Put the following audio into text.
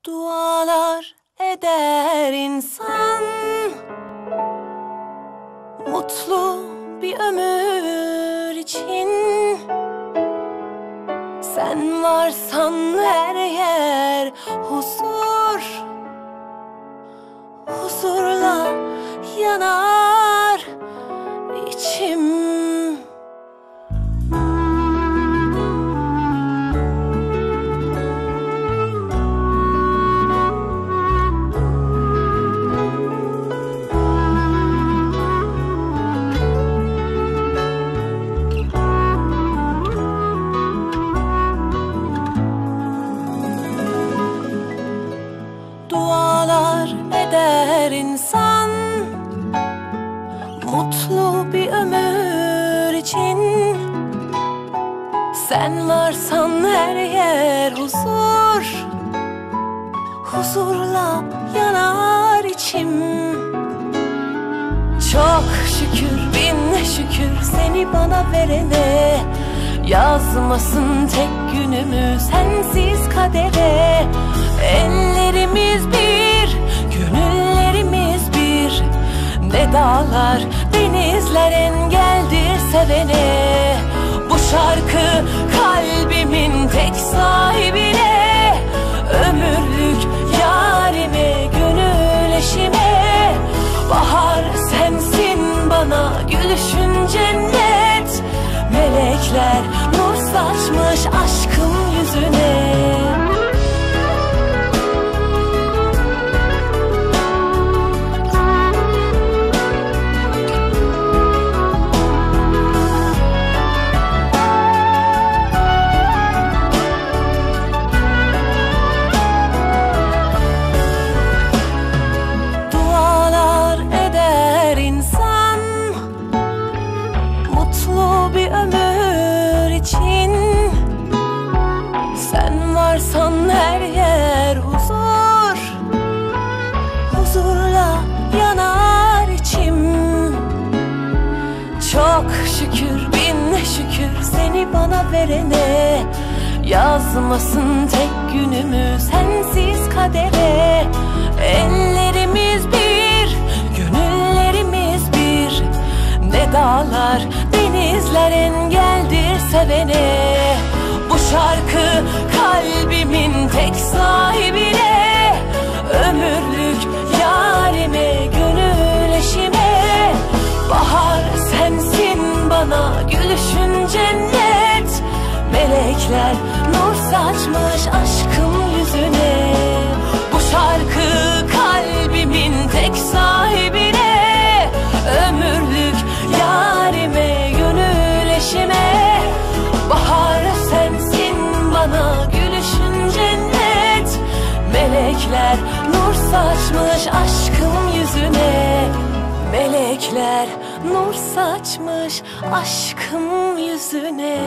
Dualar eder insan, mutlu bir ömür için. Sen varsan her yer huzur, huzurla yanar içim. Dualar eder insan, mutlu bir ömür için. Sen varsan her yer huzur, huzurla yanar içim. Çok şükür, bin şükür seni bana verene. Yazmasın tek günümü sensiz kadere. Ellerimiz bir, gönüllerimiz bir. Ne dağlar, denizler engeldir sevene. Bu şarkı kalbimin tek sahibine. Ömürlük yarime, gönül eşime. Bahar sensin bana, gülüşün cennet. Melekler nur saçmış aşkım yüzüne. Dualar eder insan, mutlu bir ömür için. Sen varsan her yer huzur, huzurla yanar içim. Çok şükür, bin şükür seni bana verene. Yazmasın tek günümü sensiz kadere. Ellerimiz bir, gönüllerimiz bir. Ne dağlar, denizler engeldir sevene. Bu şarkı kalbimin tek sahibine. Ömürlük yarime, gönül eşime. Bahar sensin bana, gülüşün cennet. Melekler nur saçmış aşkım yüzüne. Bu şarkı kalbimin tek sahibine. Ömürlük yarime, gönül eşime. Bahar sensin bana, gülüşün cennet. Melekler nur saçmış aşkım yüzüne. Melekler nur saçmış aşkım yüzüne.